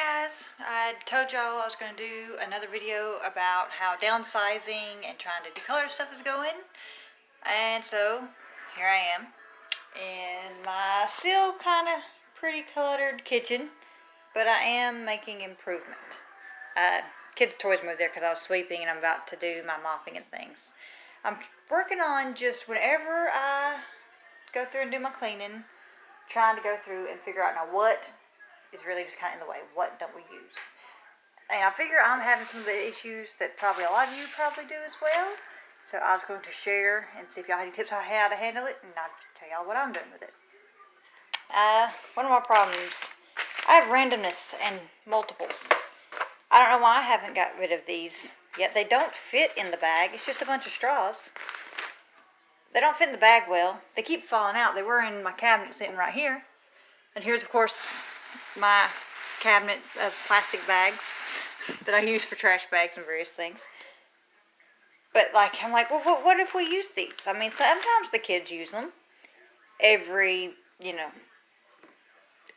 guys, I told y'all I was going to do another video about how downsizing and trying to declutter stuff is going. And so, here I am in my still kind of pretty cluttered kitchen, but I am making improvement. Kids' toys moved there because I was sweeping and I'm about to do my mopping and things. I'm working on just whenever I go through and do my cleaning, trying to go through and figure out now what is really just kind of in the way. What don't we use? And I figure I'm having some of the issues that probably a lot of you probably do as well. So I was going to share and see if y'all had any tips on how to handle it, and I'll tell y'all what I'm doing with it. One of my problems, I have randomness and multiples. I don't know why I haven't got rid of these yet. They don't fit in the bag. It's just a bunch of straws. They don't fit in the bag well. They keep falling out. They were in my cabinet sitting right here. And here's, of course, my cabinet of plastic bags that I use for trash bags and various things. But I'm like, well, what if we use these? I mean, sometimes the kids use them. Every,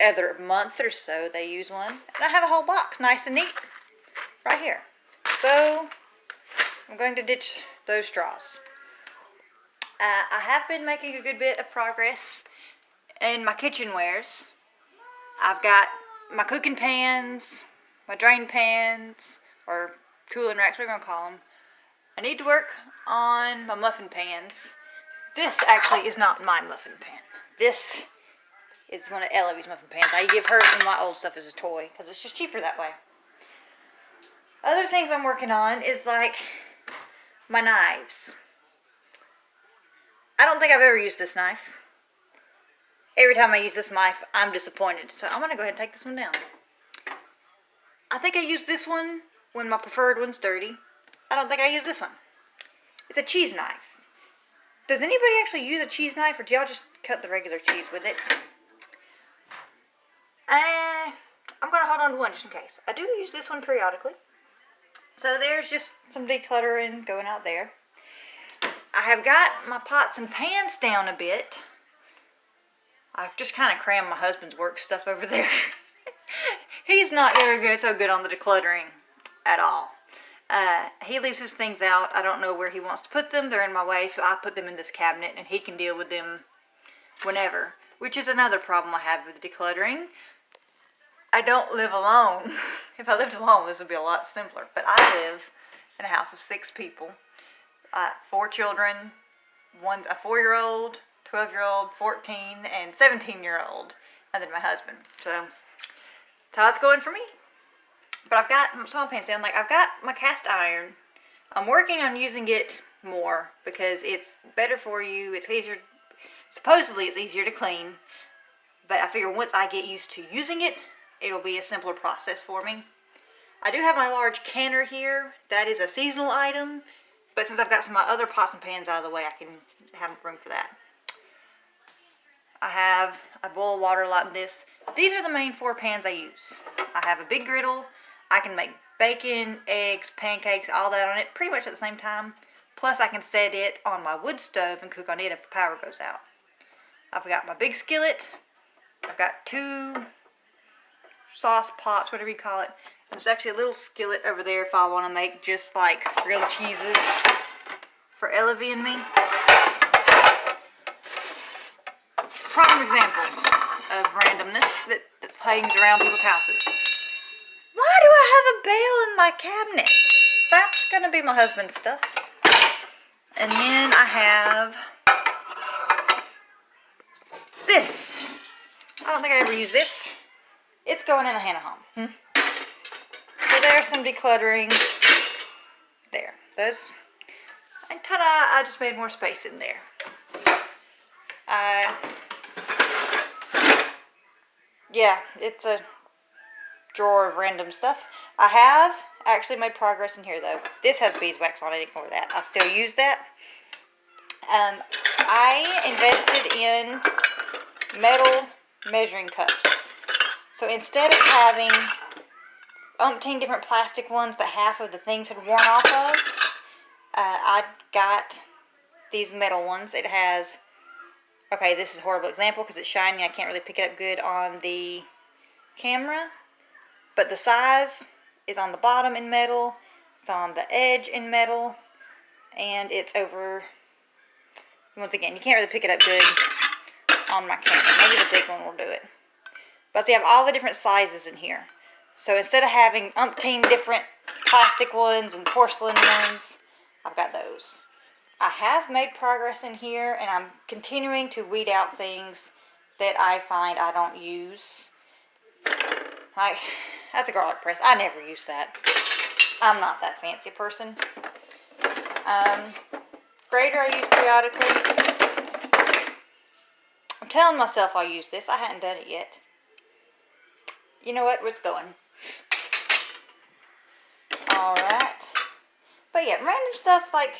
other month or so they use one. And I have a whole box, nice and neat, right here. So, I'm going to ditch those straws. I have been making a good bit of progress in my kitchenwares. I've got my cooking pans, my drain pans, or cooling racks, whatever you want to call them. I need to work on my muffin pans. This actually is not my muffin pan. This is one of Eloise muffin pans. I give her some of my old stuff as a toy because it's just cheaper that way. Other things I'm working on is like my knives. I don't think I've ever used this knife. Every time I use this knife, I'm disappointed. So I'm going to go ahead and take this one down. I think I use this one when my preferred one's dirty. I don't think I use this one. It's a cheese knife. Does anybody actually use a cheese knife, or do y'all just cut the regular cheese with it? I'm going to hold on to one just in case. I do use this one periodically. So there's just some decluttering going out there. I have got my pots and pans down a bit. I've just kind of crammed my husband's work stuff over there. He's not so good on the decluttering at all. He leaves his things out. I don't know where he wants to put them. They're in my way, so I put them in this cabinet, and he can deal with them whenever. Which is another problem I have with decluttering. I don't live alone. If I lived alone, this would be a lot simpler. But I live in a house of 6 people. 4 children, a 4-year-old, 12-year-old, 14, and 17-year-old, and then my husband. So that's how it's going for me. But I've got some pans down. I've got my cast iron. I'm working on using it more because it's better for you. It's easier. Supposedly, it's easier to clean. But I figure once I get used to using it, it'll be a simpler process for me. I do have my large canner here. That is a seasonal item. But since I've got some of my other pots and pans out of the way, I can have room for that. I boil water a lot in this. These are the main 4 pans I use. I have a big griddle. I can make bacon, eggs, pancakes, all that on it pretty much at the same time. Plus I can set it on my wood stove and cook on it if the power goes out. I've got my big skillet. I've got 2 sauce pots, whatever you call it. There's actually a little skillet over there if I want to make just like grilled cheeses for Elevie and me. Prime example of randomness that hangs around people's houses. Why do I have a bale in my cabinet? That's going to be my husband's stuff. And then I have this. I don't think I ever use this. It's going in the Hannah home. So there's some decluttering. There. Those. And ta-da! I just made more space in there. Yeah, it's a drawer of random stuff. I have actually made progress in here though. This has beeswax on it, ignore that. I still use that. I invested in metal measuring cups. So instead of having umpteen different plastic ones that half of the things had worn off of, I got these metal ones. It has, okay, this is a horrible example because it's shiny. I can't really pick it up good on the camera. but the size is on the bottom in metal, it's on the edge in metal, and it's over, once again, you can't really pick it up good on my camera. Maybe the big one will do it. But see, I have all the different sizes in here. So instead of having umpteen different plastic ones and porcelain ones, I've got those. I have made progress in here, and I'm continuing to weed out things that I find I don't use. Like, that's a garlic press. I never use that. I'm not that fancy a person. Grater I use periodically. I'm telling myself I'll use this. I hadn't done it yet. You know what? It's going. Alright. But yeah, random stuff like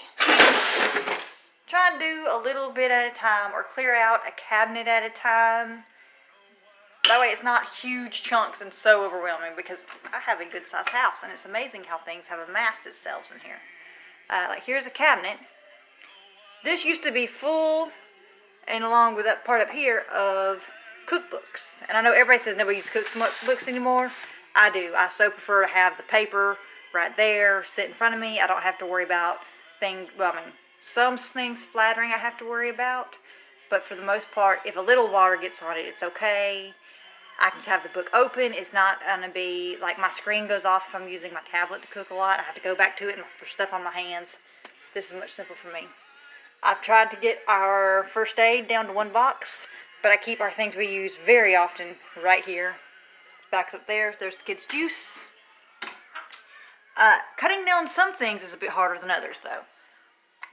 try and do a little bit at a time or clear out a cabinet at a time. That way it's not huge chunks and so overwhelming, because I have a good sized house and it's amazing how things have amassed itself in here. Like here's a cabinet. This used to be full, and along with that part up here, of cookbooks. And I know everybody says nobody uses cookbooks anymore. I do. I so prefer to have the paper right there, sit in front of me. I don't have to worry about things, well, I mean, some things splattering I have to worry about. But for the most part, if a little water gets on it, it's okay. I can just have the book open. It's not going to be, like my screen goes off if I'm using my tablet to cook a lot. I have to go back to it and there's stuff on my hands. This is much simpler for me. I've tried to get our first aid down to one box, but I keep our things we use very often right here. It's back up there. There's the kids' juice. Cutting down some things is a bit harder than others, though.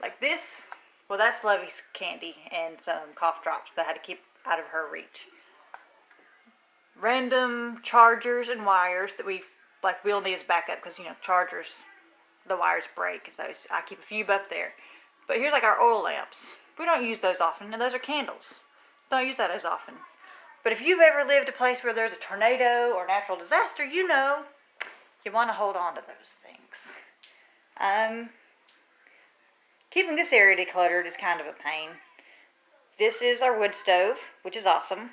Like this, well, that's Lovey's candy and some cough drops that I had to keep out of her reach. Random chargers and wires that we'll need as backup, because, you know, chargers, the wires break, so I keep a few up there. But here's like our oil lamps. We don't use those often, and those are candles. Don't use that as often. But if you've ever lived a place where there's a tornado or natural disaster, you know you want to hold on to those things. Keeping this area decluttered is kind of a pain. This is our wood stove, which is awesome.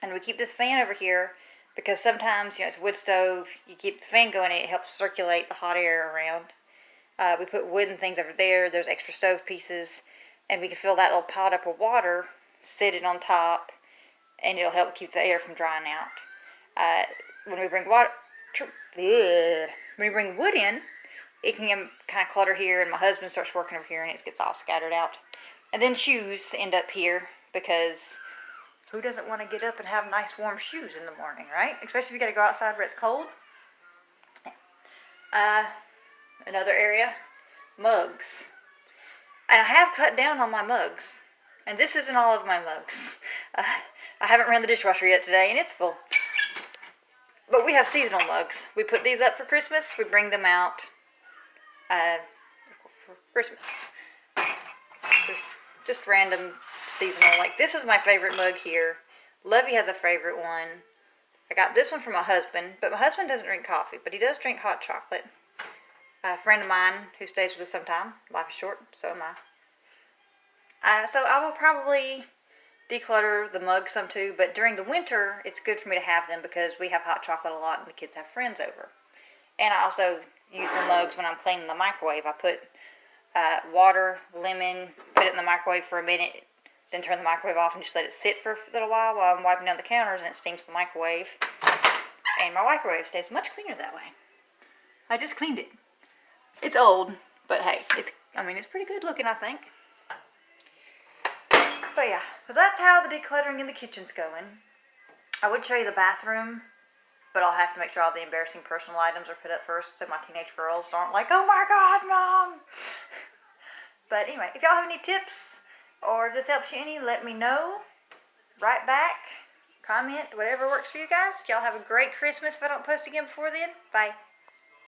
And we keep this fan over here because sometimes, you know, it's a wood stove. You keep the fan going and it helps circulate the hot air around. We put wooden things over there. There's extra stove pieces. And we can fill that little pot up with water, sit it on top, and it'll help keep the air from drying out. When we bring wood in, it can get kind of clutter here, and my husband starts working over here and it gets all scattered out. And then shoes end up here, because who doesn't want to get up and have nice warm shoes in the morning, right? Especially if you got to go outside where it's cold. Another area, mugs. And I have cut down on my mugs. And this isn't all of my mugs. I haven't ran the dishwasher yet today, and it's full. But we have seasonal mugs. We put these up for Christmas. We bring them out for Christmas. Just random seasonal. Like, this is my favorite mug here. Lovey has a favorite one. I got this one from my husband, but my husband doesn't drink coffee, but he does drink hot chocolate. A friend of mine who stays with us sometime. Life is short, so am I. So I will probably declutter the mugs some too, but during the winter, it's good for me to have them because we have hot chocolate a lot and the kids have friends over. And I also use the mugs when I'm cleaning the microwave. I put water, lemon, put it in the microwave for a minute, then turn the microwave off and just let it sit for a little while I'm wiping down the counters, and it steams the microwave. And my microwave stays much cleaner that way. I just cleaned it. It's old, but hey, it's pretty good looking, I think. But yeah, so that's how the decluttering in the kitchen's going. I would show you the bathroom, but I'll have to make sure all the embarrassing personal items are put up first so my teenage girls aren't like, oh my God, Mom! But anyway, if y'all have any tips or if this helps you any, let me know. Write back, comment, whatever works for you guys. Y'all have a great Christmas if I don't post again before then. Bye.